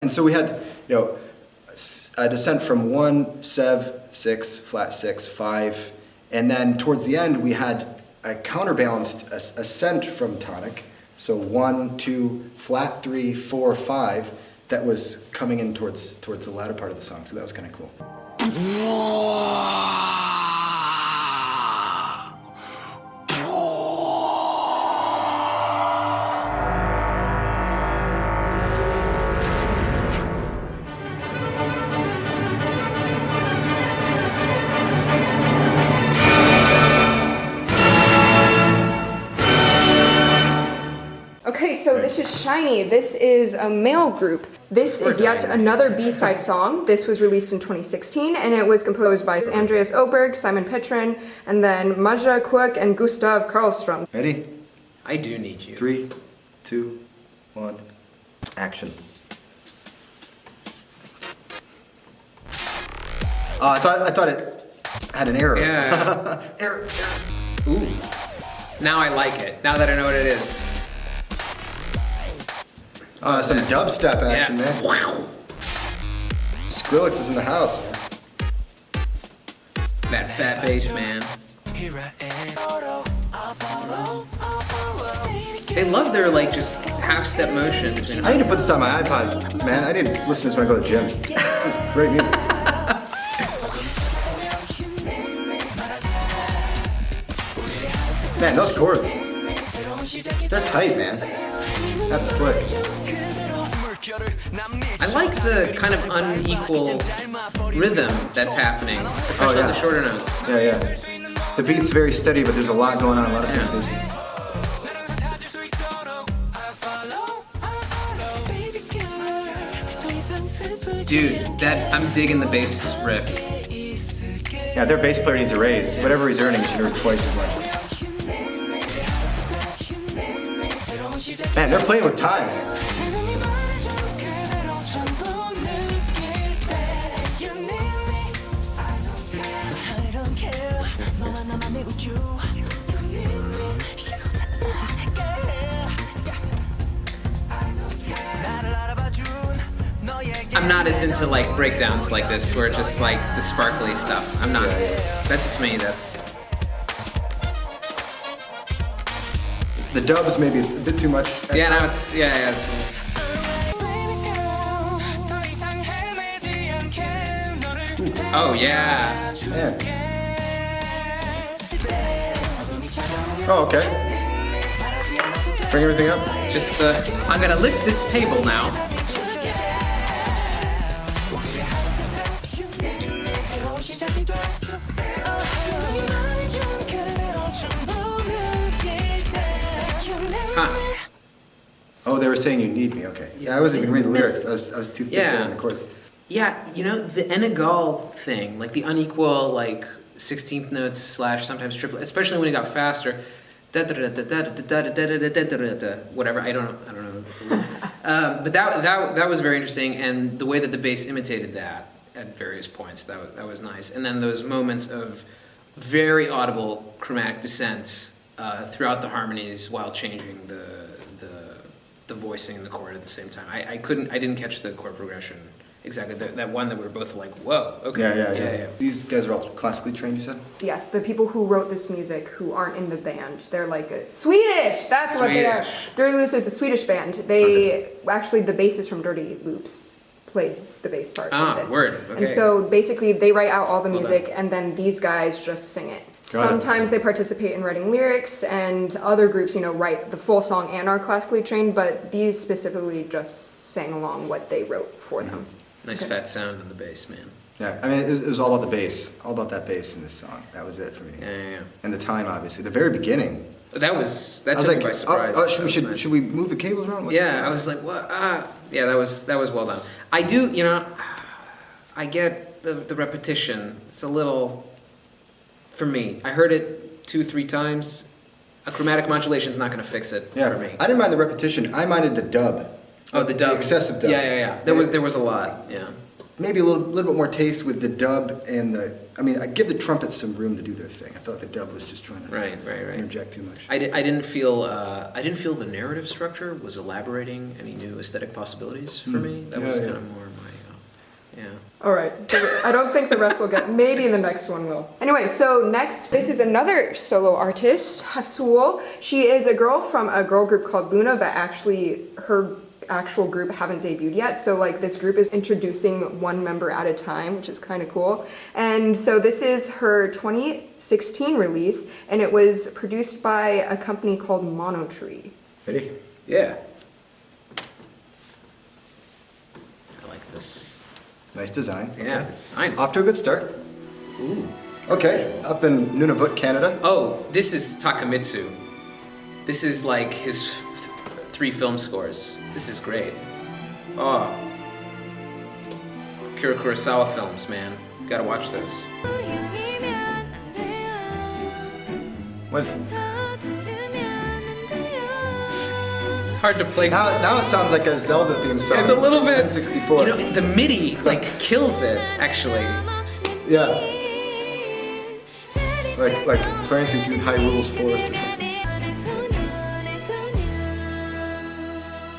And so we had, a descent from 1, 7, 6, flat 6, 5, and then towards the end we had a counterbalanced ascent from tonic, so 1, 2, flat 3, 4, 5, that was coming in towards the latter part of the song, so that was kind of cool. Okay, so this is SHINee. This is a male group. This is yet another B-side song. This was released in 2016, and it was composed by Andreas Oberg, Simon Petrin, and then Maja Kuok and Gustav Karlström. Ready? I do need you. 3, 2, 1, action. I thought it had an error. Yeah. Error. Ooh. Now I like it. Now that I know what it is. Some dubstep action, Yeah. man. Skrillex is in the house, man. That fat bass, man. They love their just half-step motions. I need to put this on my iPod, man. I need to listen to this when I go to the gym. It's great music. Man, those chords, they're tight, man. That's slick. I like the kind of unequal rhythm that's happening, especially on the shorter notes. Yeah. The beat's very steady, but there's a lot going on, a lot of syncopation. Dude, I'm digging the bass riff. Yeah, their bass player needs a raise. Whatever he's earning, he should earn twice as much. Man, they're playing with time. I'm not as into breakdowns like this, where it's just the sparkly stuff. I'm not. That's just me. That's. The dubs maybe a bit too much. Yeah, no, it's it's. Oh yeah. Man. Oh, okay. Bring everything up. Just I'm gonna lift this table now. Huh. Oh, they were saying you need me. Okay. Yeah, I wasn't even reading the lyrics. I was too fixated on the chords. Yeah, the Enegal thing, the unequal 16th notes / sometimes triplet, especially when it got faster. Whatever, I don't know. But that was very interesting, and the way that the bass imitated that at various points, that was nice. And then those moments of very audible chromatic descent throughout the harmonies while changing the voicing and the chord at the same time. I didn't catch the chord progression exactly. That one that we were both like, whoa, okay. Yeah. These guys are all classically trained, you said? Yes, the people who wrote this music who aren't in the band, they're Swedish! That's what they are. Dirty Loops is a Swedish band. Actually, the bassist from Dirty Loops played the bass part of this. Word. Okay. And so basically they write out all the music and then these guys just sing it. Sometimes they participate in writing lyrics, and other groups, write the full song and are classically trained, but these specifically just sang along what they wrote for them. Nice fat sound on the bass, man. Yeah, I mean, it was all about the bass. All about that bass in this song. That was it for me. Yeah. And the time, obviously. The very beginning. That took me by surprise. Should we move the cables around? I was like, what? Yeah, that was well done. I do, I get the repetition. It's a little, for me. I heard it 2-3 times. A chromatic modulation is not going to fix it for me. I didn't mind the repetition. I minded the dub. Oh, the dub. The excessive dub. Yeah. There was a lot. Yeah. maybe a little bit more taste with the dub and I give the trumpets some room to do their thing. I thought the dub was just trying to Right. interject too much. I didn't feel the narrative structure was elaborating any new aesthetic possibilities for me. That was kind of more my All right. I don't think the rest will get. Maybe the next one will. Anyway, so next, this is another solo artist, Haseul. She is a girl from a girl group called LOONA, but actually her actual group haven't debuted yet. So like this group is introducing one member at a time, which is kind of cool. And so this is her 2016 release, and it was produced by a company called Monotree. Ready? Yeah. I like this. It's a nice design. Yeah, Okay. it's nice. Off to a good start. Ooh. Okay, up in Nunavut, Canada. Oh, this is Takamitsu. This is like his 3 film scores. This is great. Oh. Akira Kurosawa films, man. You gotta watch those. What? It's hard to place. Now it sounds like a Zelda theme song. It's a little bit. N64. You know, the MIDI like kills it, actually. Yeah. Like playing through Hyrule's forest or something.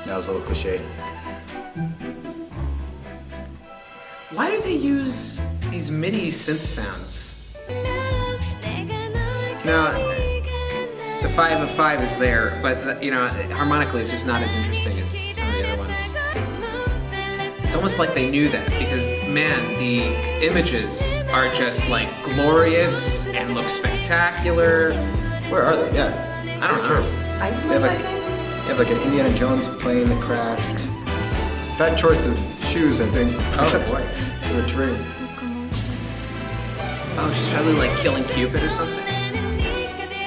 That was a little cliche. Why do they use these MIDI synth sounds? No, the 5 of 5 is there, but you know, harmonically it's just not as interesting as some of the other ones. It's almost like they knew that because, man, the images are just like glorious and look spectacular. Where are they? Yeah. I don't know. Iceland, Yeah, I but- think? You have like an Indiana Jones plane that crashed. Bad choice of shoes, I think. Oh boy. For the terrain. Oh, she's probably like killing Cupid or something.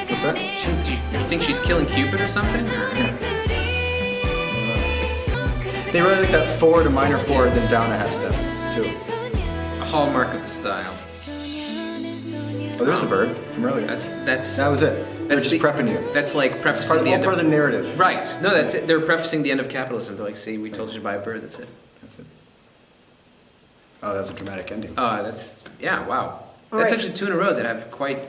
What's that? You think she's killing Cupid or something? Or? They really like that forward to minor 4 then down a half step, too. A hallmark of the style. Oh, there's the bird from earlier. That's That was it. They're that's just prepping you. That's like prefacing All the end part of the narrative. Right. No, that's it. They're prefacing the end of capitalism. They're like, see, we told you to buy a bird. That's it. That's it. Oh, that was a dramatic ending. Wow. All That's right. actually 2 in a row that have quite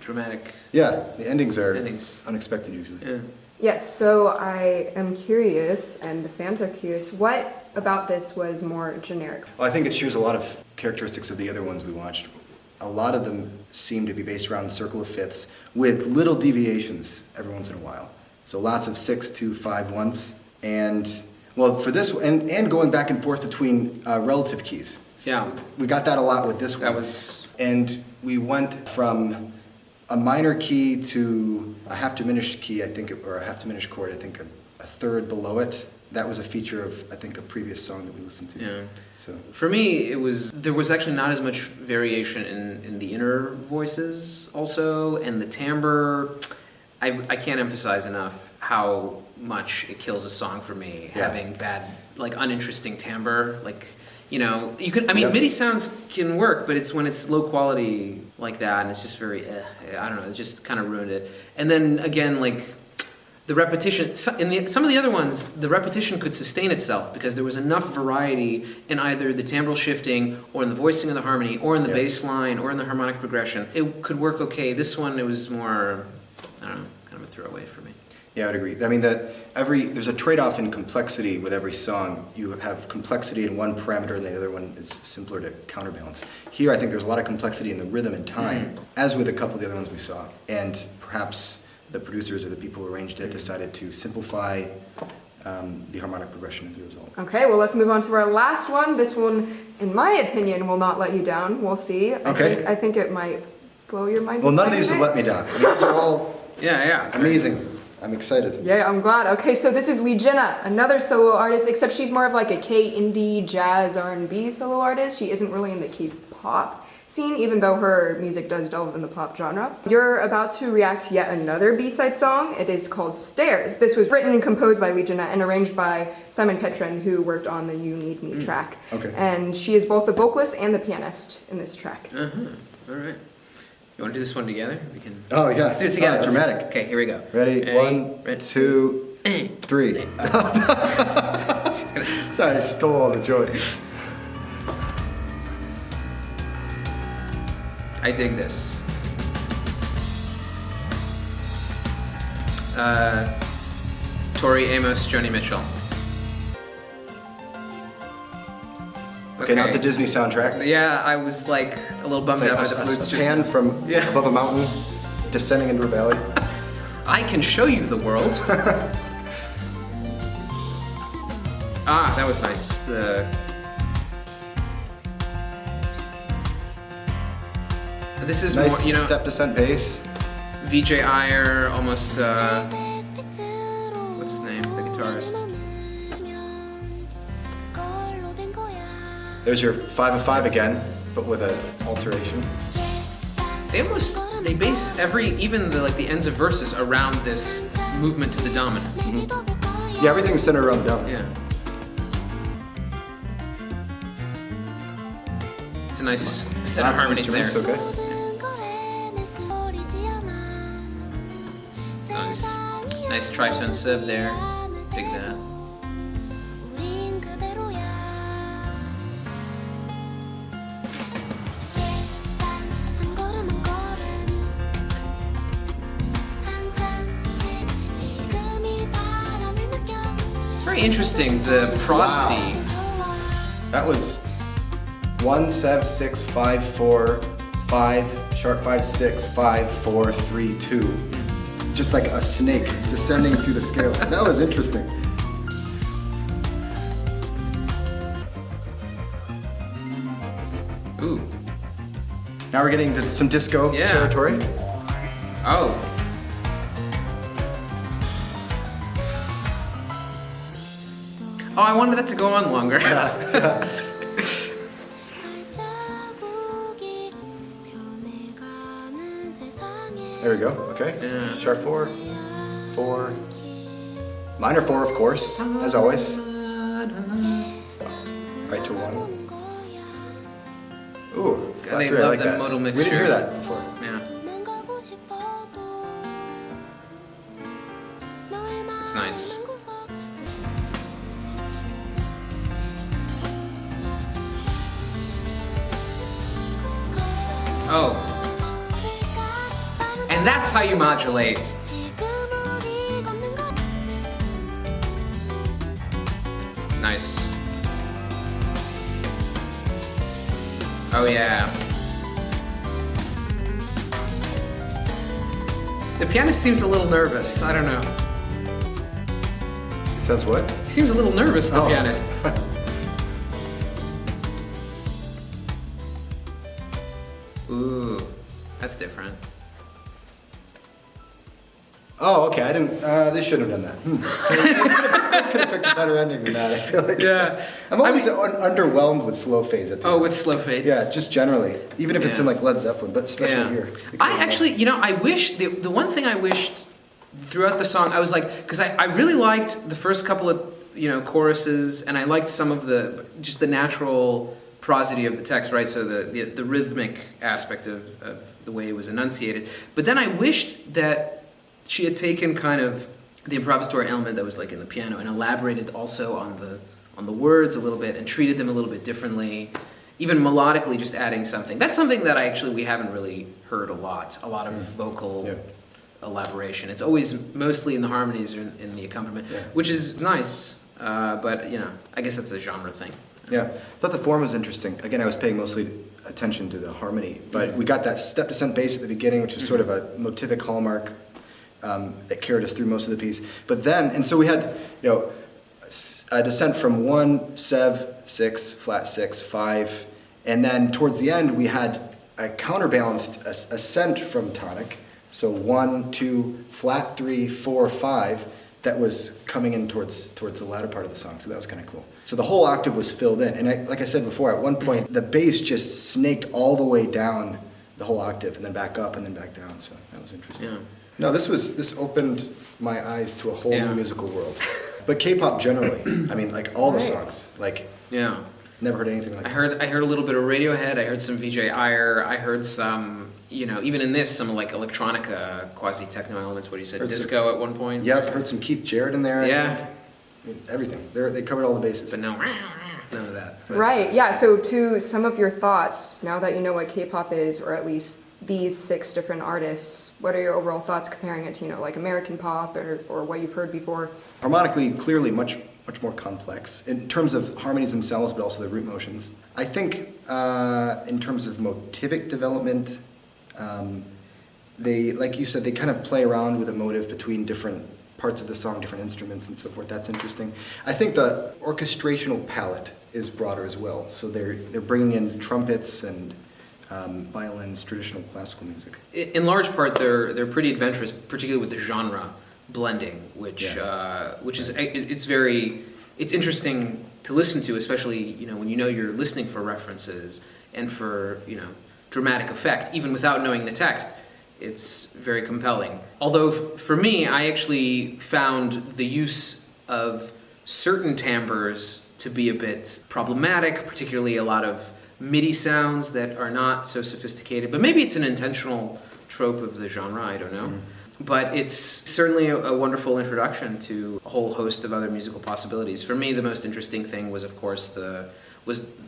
dramatic Yeah, the endings are endings. unexpected usually. Yeah. Yes, so I am curious, and the fans are curious, what about this was more generic? Well, I think it shares a lot of characteristics of the other ones we watched. A lot of them seem to be based around circle of fifths with little deviations every once in a while. So lots of 6 to 5 once. And, well, for this, and going back and forth between relative keys. Yeah. We got that a lot with this one. That was. And we went from a minor key to a half diminished key, I think, or a half diminished chord, I think a third below it. That was a feature of, I think, a previous song that we listened to. Yeah. So For me, there was actually not as much variation in the inner voices also, and the timbre. I can't emphasize enough how much it kills a song for me, Yeah. having bad, like uninteresting timbre. Like, you know, you could, I mean, Yep. MIDI sounds can work, but it's when it's low quality like that, and it's just very, I don't know, it just kind of ruined it. And then again, like, the repetition, some of the other ones, the repetition could sustain itself because there was enough variety in either the timbral shifting or in the voicing of the harmony or in the Yeah. bass line or in the harmonic progression. It could work okay. This one, it was more, I don't know, kind of a throwaway for me. yeah, I would agree. I mean, there's a trade-off in complexity with every song. You have complexity in one parameter and the other one is simpler to counterbalance. Here, I think there's a lot of complexity in the rhythm and time, as with a couple of the other ones we saw. And perhaps the producers or the people who arranged it decided to simplify the harmonic progression as a result. Okay, well, let's move on to our last one. This one, in my opinion, will not let you down. We'll see. Okay. I think it might blow your mind. Well, none of these have let me down. I mean, these are all Yeah. amazing. I'm excited. Yeah, I'm glad. Okay, so this is Jin Ah, another solo artist, except she's more of like a K-indie, jazz, R&B solo artist. She isn't really in the K-pop scene, even though her music does delve in the pop genre. You're about to react to yet another B-side song. It is called Stairs. This was written and composed by Jin Ah and arranged by Simon Petrin, who worked on the You Need Me track. Okay. And she is both the vocalist and the pianist in this track. All right. You want to do this one togetry? We can. Oh, yeah. Let's do it together. Oh, Let's- dramatic. Okay, here we go. Ready? 1, Ready. 2, 3. Sorry, I stole all the joy. I dig this. Tori Amos, Joni Mitchell. Okay, now it's a Disney soundtrack. Yeah, I was like a little bummed out by the flutes. A pan from above a mountain, descending into a valley. I can show you the world. Ah, that was nice. This is Nice more, you know, step descent bass. VJ Iyer, almost, what's his name? The guitarist. There's your 5 of 5 again, but with an alteration. They base even the ends of verses around this movement to the dominant. Yeah, everything's centered around the dominant. Yeah. It's a nice set of harmonies there. Okay. Nice tritone sub there. Dig that. It's very interesting, the prosody. Wow. That was 1, 7, 6, 5, 4, 5, sharp 5, 6, 5, 4, 3, 2. Just like a snake descending through the scale. That was interesting. Ooh. Now we're getting into some disco territory. Oh. Oh, I wanted that to go on longer. There we go, okay. Yeah. Sharp 4, 4, minor 4 of course, as always. Right to 1. Ooh, flat They 3, I love like that that. modal We mixture. didn't hear that before. Yeah. It's nice. Oh. And that's how you modulate. Nice. Oh yeah. The pianist seems a little nervous. I don't know. It sounds what? He seems a little nervous, the Oh. pianist. Ooh, that's different. Oh, okay, I didn't, they shouldn't have done that. Could have picked a better ending than that, I feel like. Yeah. I'm always underwhelmed with slow fades at the Oh, end. with slow fades? Yeah, just generally. Even if it's in Yeah. like Led Zeppelin, but especially here. I actually, I wish, the one thing I wished throughout the song, I was like, because I really liked the first couple of, choruses, and I liked some of just the natural prosody of the text, right? So the rhythmic aspect of the way it was enunciated. But then I wished that she had taken kind of the improvisatory element that was like in the piano and elaborated also on the words a little bit and treated them a little bit differently, even melodically just adding something. That's something that we haven't really heard a lot of vocal elaboration. It's always mostly in the harmonies or in the accompaniment, which is nice, but I guess that's a genre thing. Yeah, I thought the form was interesting. Again, I was paying mostly attention to the harmony, but we got that step descent bass at the beginning, which was sort of a motivic hallmark that carried us through most of the piece. But then, and so we had, a descent from 1, 7, 6, flat 6, 5, and then towards the end we had a counterbalanced ascent from tonic, so 1, 2, flat 3, 4, 5, that was coming in towards the latter part of the song, so that was kind of cool. So the whole octave was filled in, and like I said before, at one point the bass just snaked all the way down the whole octave, and then back up, and then back down, so that was interesting. Yeah. No, this opened my eyes to a whole new musical world. But K-pop generally, I mean, like all the songs, like never heard anything like that. I heard a little bit of Radiohead. I heard some VJ Iyer. I heard some, even in this, some like electronica, quasi-techno elements. What you said, disco at one point. Yep, heard some Keith Jarrett in there. Yeah. I mean, everything. They covered all the bases. But no, none of that. But Right, yeah, so to sum up your thoughts, now that you know what K-pop is, or at least these 6 different artists, what are your overall thoughts comparing it to, like American pop or what you've heard before? Harmonically, clearly much more complex in terms of harmonies themselves, but also the root motions. I think in terms of motivic development, they, like you said, they kind of play around with a motive between different parts of the song, different instruments and so forth. That's interesting. I think the orchestrational palette is broader as well. So they're bringing in trumpets and violins, traditional classical music. In large part, they're pretty adventurous, particularly with the genre blending, which is it's interesting to listen to, especially when you're listening for references and for dramatic effect, even without knowing the text. It's very compelling. Although for me, I actually found the use of certain timbres to be a bit problematic, particularly a lot of MIDI sounds that are not so sophisticated. But maybe it's an intentional trope of the genre, I don't know. But it's certainly a wonderful introduction to a whole host of other musical possibilities. For me, the most interesting thing was, of course, the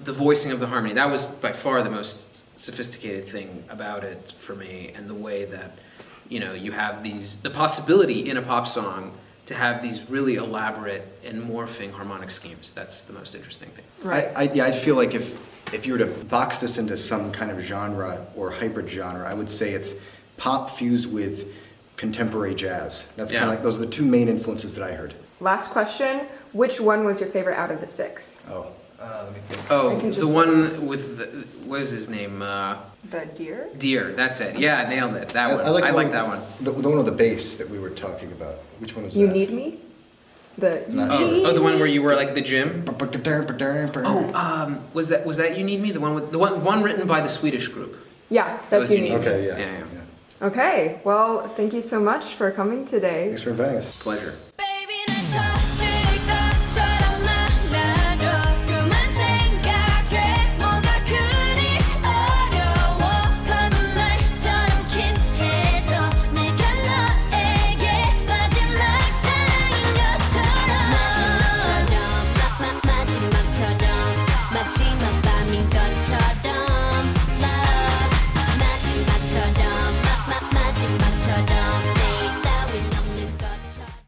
voicing of the harmony. That was by far the most sophisticated thing about it for me, and the way that you have the possibility in a pop song to have these really elaborate and morphing harmonic schemes. That's the most interesting thing. Right. I feel like if you were to box this into some kind of genre or hybrid genre, I would say it's pop fused with contemporary jazz. That's kind of like, those are the 2 main influences that I heard. Last question, which one was your favorite out of the 6? Let me think. Oh, the one with what is his name? The deer? Deer, that's it. Yeah, nailed it. That one. I the like that one. The one with the bass that we were talking about. Which one was You that? Need Me? The Oh, the one where you were like the gym? Oh, Was that You Need Me? The one written by the Swedish group. Yeah, that's Those You Need Me. okay, yeah. Yeah. Okay, well, thank you so much for coming today. Thanks for inviting us. Pleasure.